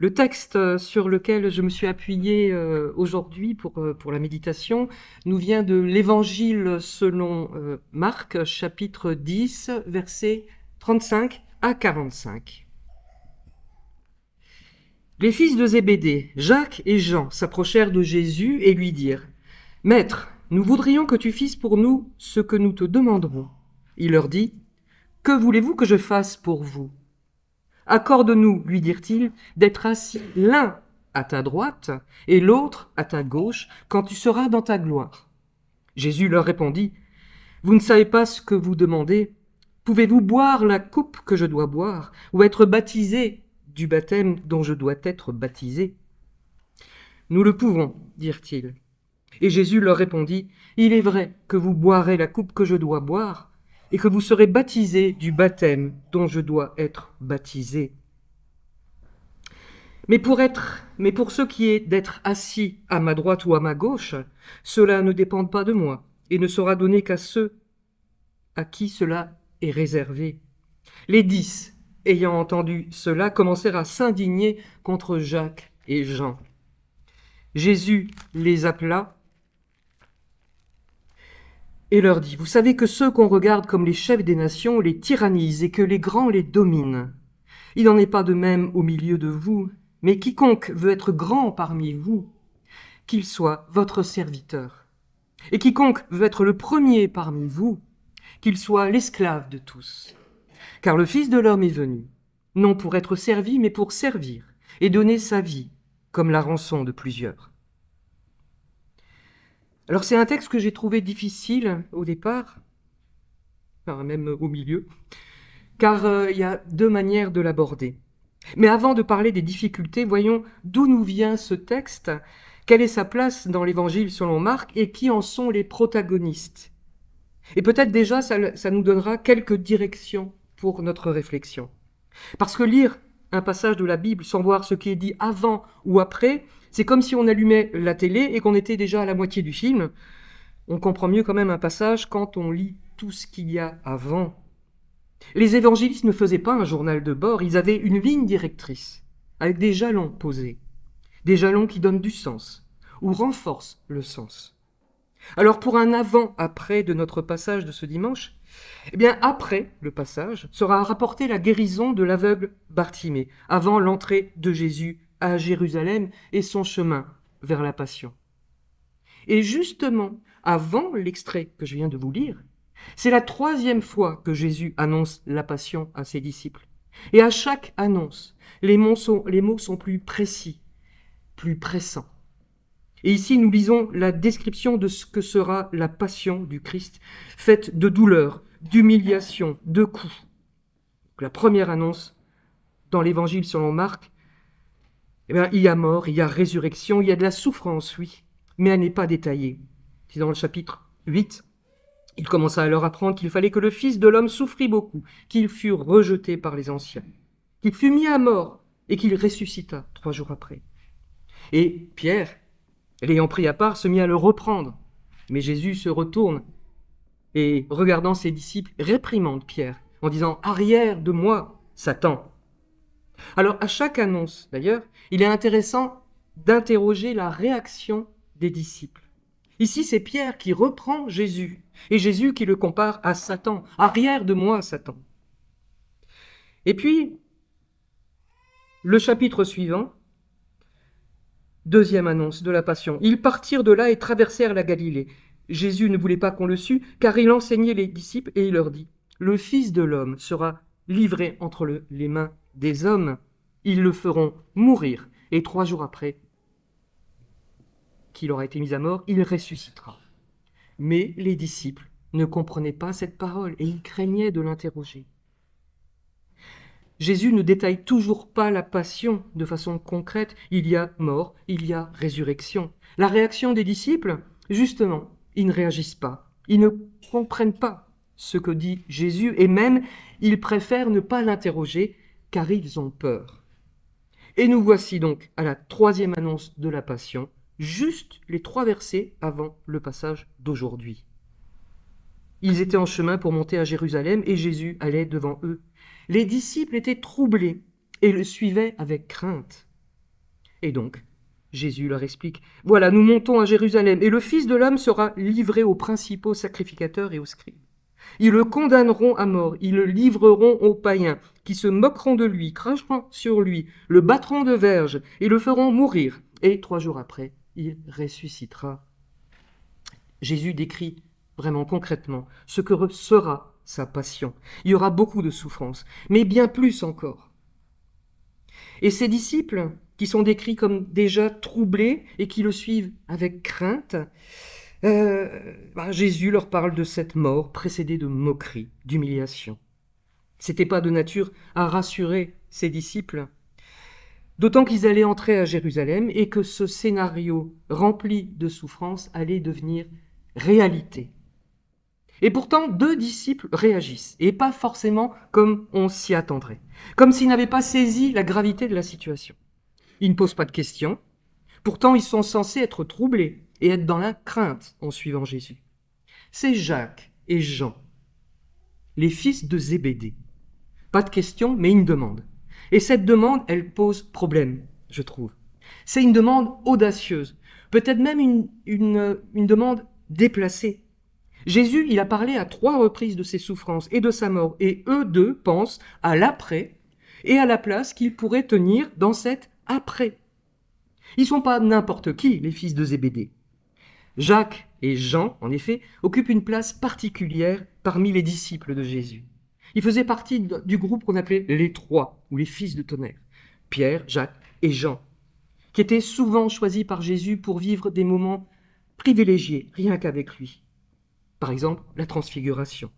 Le texte sur lequel je me suis appuyée aujourd'hui pour la méditation nous vient de l'Évangile selon Marc, chapitre 10, versets 35 à 45. Les fils de Zébédée, Jacques et Jean, s'approchèrent de Jésus et lui dirent « Maître, nous voudrions que tu fasses pour nous ce que nous te demanderons. » Il leur dit « Que voulez-vous que je fasse pour vous ? Accorde-nous, lui dirent-ils, d'être assis l'un à ta droite et l'autre à ta gauche quand tu seras dans ta gloire. » Jésus leur répondit, « Vous ne savez pas ce que vous demandez. Pouvez-vous boire la coupe que je dois boire ou être baptisé du baptême dont je dois être baptisé ? » Nous le pouvons, dirent-ils. Et Jésus leur répondit, « Il est vrai que vous boirez la coupe que je dois boire, et que vous serez baptisés du baptême dont je dois être baptisé. Mais pour ce qui est d'être assis à ma droite ou à ma gauche, cela ne dépend pas de moi, et ne sera donné qu'à ceux à qui cela est réservé. » Les 10, ayant entendu cela, commencèrent à s'indigner contre Jacques et Jean. Jésus les appela et leur dit, « Vous savez que ceux qu'on regarde comme les chefs des nations les tyrannisent et que les grands les dominent. Il n'en est pas de même au milieu de vous, mais quiconque veut être grand parmi vous, qu'il soit votre serviteur. Et quiconque veut être le premier parmi vous, qu'il soit l'esclave de tous. Car le Fils de l'homme est venu, non pour être servi, mais pour servir et donner sa vie comme la rançon de plusieurs. » Alors c'est un texte que j'ai trouvé difficile au départ, enfin même au milieu, car il y a deux manières de l'aborder. Mais avant de parler des difficultés, voyons d'où nous vient ce texte, quelle est sa place dans l'Évangile selon Marc et qui en sont les protagonistes. Et peut-être déjà ça nous donnera quelques directions pour notre réflexion. Parce que lire un passage de la Bible sans voir ce qui est dit avant ou après, c'est comme si on allumait la télé et qu'on était déjà à la moitié du film. On comprend mieux quand même un passage quand on lit tout ce qu'il y a avant. Les évangélistes ne faisaient pas un journal de bord, ils avaient une ligne directrice, avec des jalons posés, des jalons qui donnent du sens, ou renforcent le sens. Alors pour un avant-après de notre passage de ce dimanche, eh bien après le passage sera rapportée la guérison de l'aveugle Bartimée, avant l'entrée de Jésus à Jérusalem et son chemin vers la Passion. Et justement, avant l'extrait que je viens de vous lire, c'est la 3e fois que Jésus annonce la Passion à ses disciples. Et à chaque annonce, les mots sont plus précis, plus pressants. Et ici, nous lisons la description de ce que sera la Passion du Christ, faite de douleurs, d'humiliation, de coups. La première annonce dans l'Évangile selon Marc, eh bien, il y a mort, il y a résurrection, il y a de la souffrance, oui, mais elle n'est pas détaillée. C'est dans le chapitre 8, il commença à leur apprendre qu'il fallait que le Fils de l'homme souffrit beaucoup, qu'il fût rejeté par les anciens, qu'il fût mis à mort et qu'il ressuscita 3 jours après. Et Pierre, l'ayant pris à part, se mit à le reprendre. Mais Jésus se retourne et, regardant ses disciples, réprimande Pierre en disant « Arrière de moi, Satan !» Alors, à chaque annonce, d'ailleurs, il est intéressant d'interroger la réaction des disciples. Ici, c'est Pierre qui reprend Jésus, et Jésus qui le compare à Satan. « Arrière de moi, Satan !» Et puis, le chapitre suivant, 2e annonce de la Passion. Ils partirent de là et traversèrent la Galilée. Jésus ne voulait pas qu'on le sût, car il enseignait les disciples, et il leur dit « Le Fils de l'homme sera livré entre les mains des hommes, ils le feront mourir, et 3 jours après qu'il aura été mis à mort, il ressuscitera. » Mais les disciples ne comprenaient pas cette parole, et ils craignaient de l'interroger. Jésus ne détaille toujours pas la passion de façon concrète. Il y a mort, il y a résurrection. La réaction des disciples, justement, ils ne réagissent pas. Ils ne comprennent pas ce que dit Jésus, et même, ils préfèrent ne pas l'interroger, car ils ont peur. Et nous voici donc à la 3e annonce de la Passion, juste les 3 versets avant le passage d'aujourd'hui. Ils étaient en chemin pour monter à Jérusalem et Jésus allait devant eux. Les disciples étaient troublés et le suivaient avec crainte. Et donc, Jésus leur explique, « Voilà, nous montons à Jérusalem, et le Fils de l'homme sera livré aux principaux sacrificateurs et aux scribes. Ils le condamneront à mort, ils le livreront aux païens, qui se moqueront de lui, cracheront sur lui, le battront de verge, et le feront mourir. Et 3 jours après, il ressuscitera. » Jésus décrit vraiment concrètement ce que sera sa passion. Il y aura beaucoup de souffrances, mais bien plus encore. Et ses disciples, qui sont décrits comme déjà troublés et qui le suivent avec crainte, Jésus leur parle de cette mort précédée de moquerie, d'humiliation. C'était pas de nature à rassurer ses disciples, d'autant qu'ils allaient entrer à Jérusalem et que ce scénario rempli de souffrances allait devenir réalité. Et pourtant, 2 disciples réagissent, et pas forcément comme on s'y attendrait, comme s'ils n'avaient pas saisi la gravité de la situation. Ils ne posent pas de questions, pourtant ils sont censés être troublés et être dans la crainte en suivant Jésus. C'est Jacques et Jean, les fils de Zébédée. Pas de questions, mais une demande. Et cette demande, elle pose problème, je trouve. C'est une demande audacieuse, peut-être même une demande déplacée. Jésus, il a parlé à 3 reprises de ses souffrances et de sa mort, et eux 2 pensent à l'après et à la place qu'ils pourraient tenir dans cet après. Ils ne sont pas n'importe qui, les fils de Zébédée. Jacques et Jean, en effet, occupent une place particulière parmi les disciples de Jésus. Ils faisaient partie du groupe qu'on appelait les 3, ou les fils de tonnerre, Pierre, Jacques et Jean, qui étaient souvent choisis par Jésus pour vivre des moments privilégiés, rien qu'avec lui. Par exemple, la transfiguration,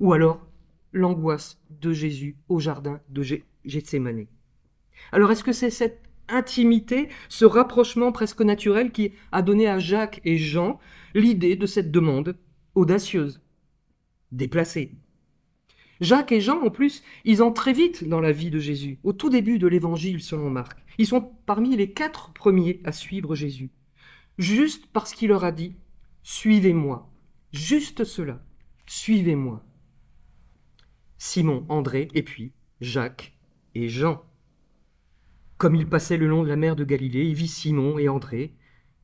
ou alors l'angoisse de Jésus au jardin de Gethsémani. Alors est-ce que c'est cette intimité, ce rapprochement presque naturel qui a donné à Jacques et Jean l'idée de cette demande audacieuse, déplacée? Jacques et Jean, en plus, ils entrent très vite dans la vie de Jésus, au tout début de l'évangile selon Marc. Ils sont parmi les 4 premiers à suivre Jésus, juste parce qu'il leur a dit « Suivez-moi ». Juste cela, suivez-moi. Simon, André, et puis Jacques et Jean. Comme il passait le long de la mer de Galilée, il vit Simon et André.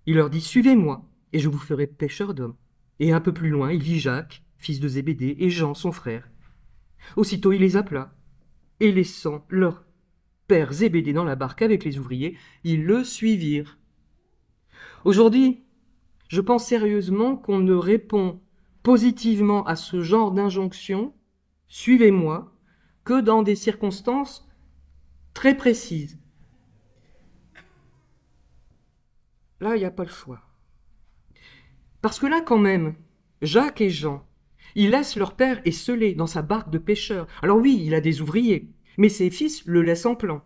Il leur dit « Suivez-moi, et je vous ferai pêcheurs d'hommes ». Et un peu plus loin, il vit Jacques, fils de Zébédée, et Jean, son frère. Aussitôt, il les appela, et laissant leur père Zébédée dans la barque avec les ouvriers, ils le suivirent. Aujourd'hui, je pense sérieusement qu'on ne répond positivement à ce genre d'injonction, suivez-moi, que dans des circonstances très précises. Là, il n'y a pas le choix. Parce que là, quand même, Jacques et Jean, ils laissent leur père esseulé dans sa barque de pêcheurs. Alors oui, il a des ouvriers, mais ses fils le laissent en plan.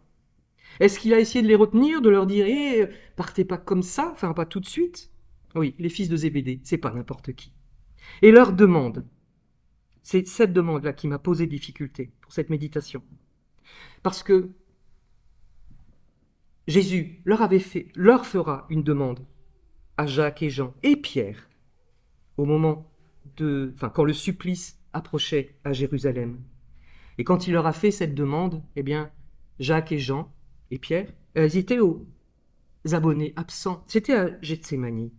Est-ce qu'il a essayé de les retenir, de leur dire « partez pas comme ça, enfin pas tout de suite ?» Oui, les fils de Zébédée, c'est pas n'importe qui. Et leur demande, c'est cette demande-là qui m'a posé difficulté pour cette méditation. Parce que Jésus leur fera une demande à Jacques et Jean et Pierre au moment quand le supplice approchait à Jérusalem. Et quand il leur a fait cette demande, eh bien, Jacques et Jean et Pierre, ils étaient aux abonnés absents. C'était à Gethsémani.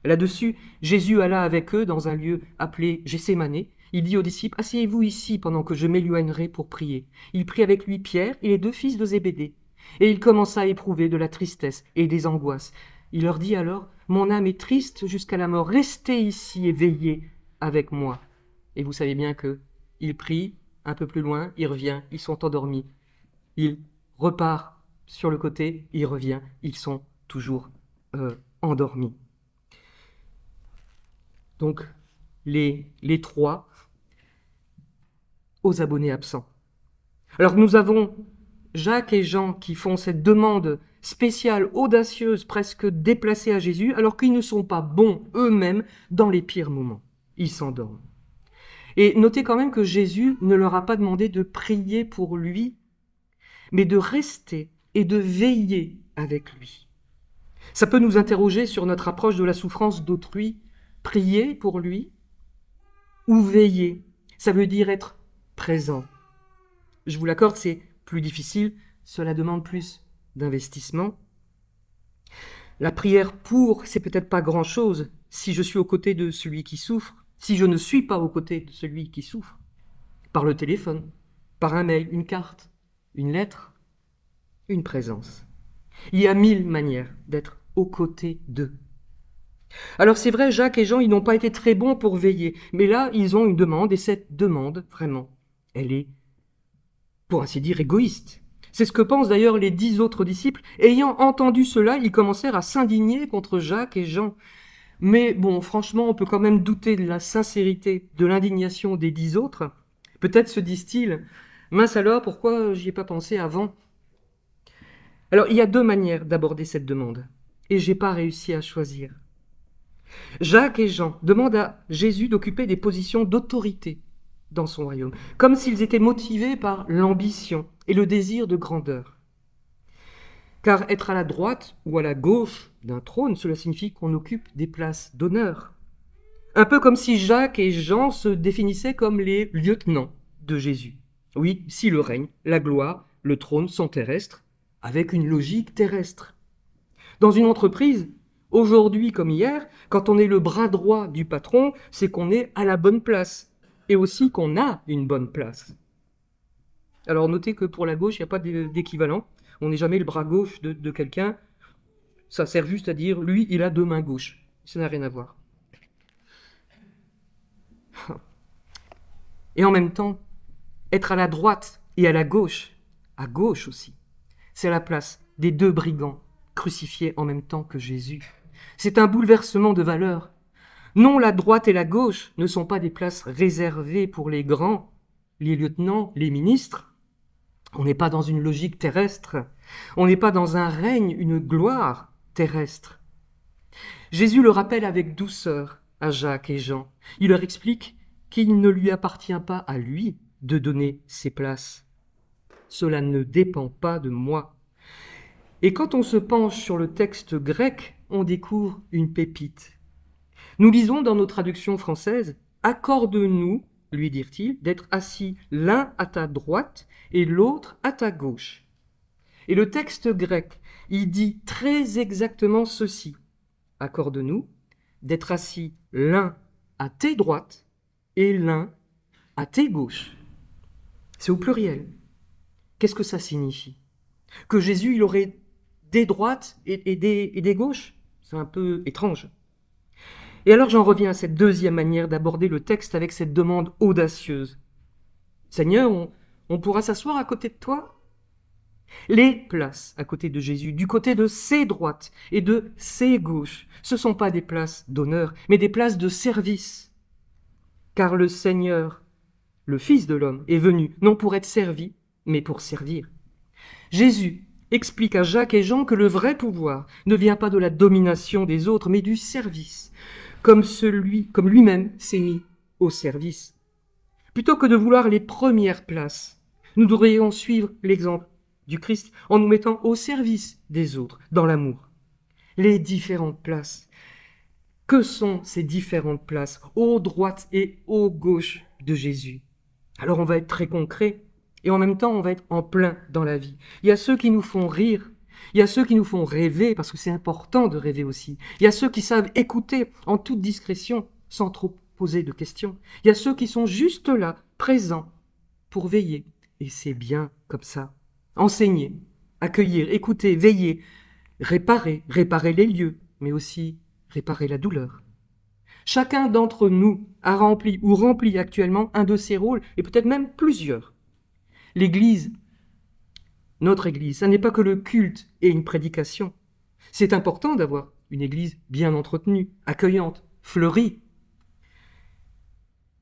Là-dessus, Jésus alla avec eux dans un lieu appelé Gethsémani. Il dit aux disciples, « Asseyez-vous ici pendant que je m'éloignerai pour prier. » Il prit avec lui Pierre et les 2 fils de Zébédée. Et il commença à éprouver de la tristesse et des angoisses. Il leur dit alors, « Mon âme est triste jusqu'à la mort. Restez ici et veillez avec moi. » Et vous savez bien que il prie, un peu plus loin, il revient, ils sont endormis. Il repart sur le côté, il revient, ils sont toujours endormis. Donc, les 3 aux abonnés absents. Alors nous avons Jacques et Jean qui font cette demande spéciale, audacieuse, presque déplacée à Jésus, alors qu'ils ne sont pas bons eux-mêmes dans les pires moments. Ils s'endorment. Et notez quand même que Jésus ne leur a pas demandé de prier pour lui, mais de rester et de veiller avec lui. Ça peut nous interroger sur notre approche de la souffrance d'autrui. Prier pour lui ou veiller, ça veut dire être présent. Je vous l'accorde, c'est plus difficile, cela demande plus d'investissement, La prière pour, c'est peut-être pas grand-chose si je suis aux côtés de celui qui souffre, si je ne suis pas aux côtés de celui qui souffre, par le téléphone, par un mail, une carte, une lettre, une présence. Il y a 1000 manières d'être aux côtés d'eux. Alors c'est vrai, Jacques et Jean, ils n'ont pas été très bons pour veiller, mais là, ils ont une demande, et cette demande, vraiment, elle est, pour ainsi dire, égoïste. C'est ce que pensent d'ailleurs les 10 autres disciples. Ayant entendu cela, ils commencèrent à s'indigner contre Jacques et Jean. Mais bon, franchement, on peut quand même douter de la sincérité de l'indignation des 10 autres. Peut-être se disent-ils, mince alors, pourquoi j'y ai pas pensé avant? Alors, il y a 2 manières d'aborder cette demande, et j'ai pas réussi à choisir. Jacques et Jean demandent à Jésus d'occuper des positions d'autorité dans son royaume, comme s'ils étaient motivés par l'ambition et le désir de grandeur. Car être à la droite ou à la gauche d'un trône, cela signifie qu'on occupe des places d'honneur. Un peu comme si Jacques et Jean se définissaient comme les lieutenants de Jésus. Oui, si le règne, la gloire, le trône sont terrestres, avec une logique terrestre. Dans une entreprise, aujourd'hui comme hier, quand on est le bras droit du patron, c'est qu'on est à la bonne place, et aussi qu'on a une bonne place. Alors notez que pour la gauche, il n'y a pas d'équivalent. On n'est jamais le bras gauche de quelqu'un. Ça sert juste à dire, lui, il a 2 mains gauches. Ça n'a rien à voir. Et en même temps, être à la droite et à gauche aussi, c'est la place des 2 brigands crucifiés en même temps que Jésus. C'est un bouleversement de valeurs. Non, la droite et la gauche ne sont pas des places réservées pour les grands, les lieutenants, les ministres. On n'est pas dans une logique terrestre. On n'est pas dans un règne, une gloire terrestre. Jésus le rappelle avec douceur à Jacques et Jean. Il leur explique qu'il ne lui appartient pas à lui de donner ses places. Cela ne dépend pas de moi. Et quand on se penche sur le texte grec, on découvre une pépite. Nous lisons dans nos traductions françaises « Accorde-nous, lui dirent-ils, d'être assis l'un à ta droite et l'autre à ta gauche. » Et le texte grec, il dit très exactement ceci. « Accorde-nous d'être assis l'un à tes droites et l'un à tes gauches. » C'est au pluriel. Qu'est-ce que ça signifie? Que Jésus, il aurait des droites et des gauches? C'est un peu étrange. Et alors j'en reviens à cette 2e manière d'aborder le texte avec cette demande audacieuse. Seigneur, on pourra s'asseoir à côté de toi? Les places à côté de Jésus, du côté de ses droites et de ses gauches, ce ne sont pas des places d'honneur, mais des places de service. Car le Seigneur, le Fils de l'homme, est venu non pour être servi, mais pour servir. Jésus explique à Jacques et Jean que le vrai pouvoir ne vient pas de la domination des autres, mais du service, comme lui-même s'est mis au service. Plutôt que de vouloir les premières places, nous devrions suivre l'exemple du Christ en nous mettant au service des autres, dans l'amour. Les différentes places. Que sont ces différentes places, aux droites et aux gauches de Jésus? Alors on va être très concret, et en même temps on va être en plein dans la vie. Il y a ceux qui nous font rire, il y a ceux qui nous font rêver, parce que c'est important de rêver aussi. Il y a ceux qui savent écouter en toute discrétion, sans trop poser de questions. Il y a ceux qui sont juste là, présents, pour veiller. Et c'est bien comme ça. Enseigner, accueillir, écouter, veiller, réparer les lieux, mais aussi réparer la douleur. Chacun d'entre nous a rempli ou remplit actuellement un de ces rôles, et peut-être même plusieurs. L'Église, notre Église, ça n'est pas que le culte et une prédication. C'est important d'avoir une Église bien entretenue, accueillante, fleurie.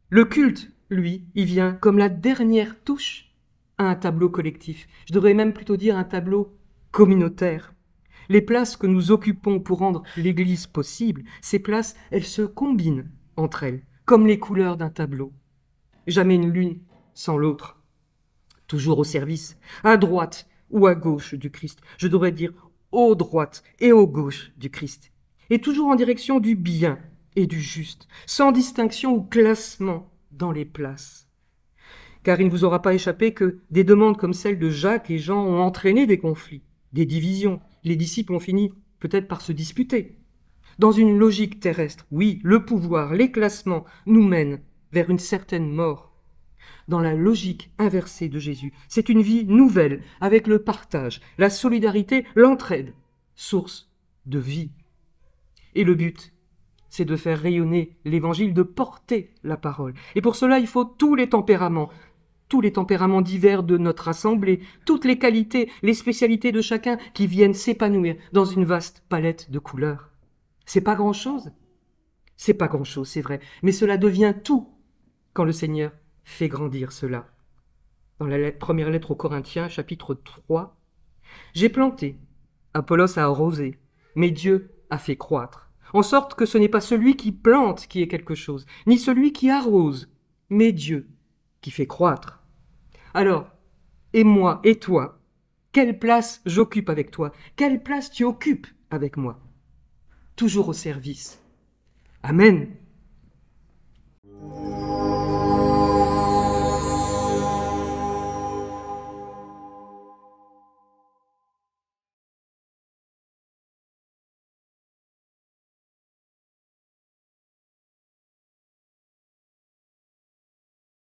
Le culte, lui, il vient comme la dernière touche à un tableau collectif. Je devrais même plutôt dire un tableau communautaire. Les places que nous occupons pour rendre l'Église possible, ces places, elles se combinent entre elles, comme les couleurs d'un tableau. Jamais une l'une sans l'autre. Toujours au service, à droite ou à gauche du Christ. Je devrais dire aux droites et aux gauches du Christ. Et toujours en direction du bien et du juste, sans distinction ou classement dans les places. Car il ne vous aura pas échappé que des demandes comme celles de Jacques et Jean ont entraîné des conflits, des divisions. Les disciples ont fini peut-être par se disputer. Dans une logique terrestre, oui, le pouvoir, les classements nous mènent vers une certaine mort. Dans la logique inversée de Jésus, c'est une vie nouvelle, avec le partage, la solidarité, l'entraide, source de vie. Et le but, c'est de faire rayonner l'évangile, de porter la parole. Et pour cela, il faut tous les tempéraments divers de notre assemblée, toutes les qualités, les spécialités de chacun qui viennent s'épanouir dans une vaste palette de couleurs. C'est pas grand-chose, c'est vrai, mais cela devient tout quand le Seigneur fait grandir cela. Dans la première lettre aux Corinthiens, chapitre 3, « J'ai planté, Apollos a arrosé, mais Dieu a fait croître, en sorte que ce n'est pas celui qui plante qui est quelque chose, ni celui qui arrose, mais Dieu qui fait croître. » Alors, et moi, et toi, quelle place j'occupe avec toi? Quelle place tu occupes avec moi? Toujours au service. Amen.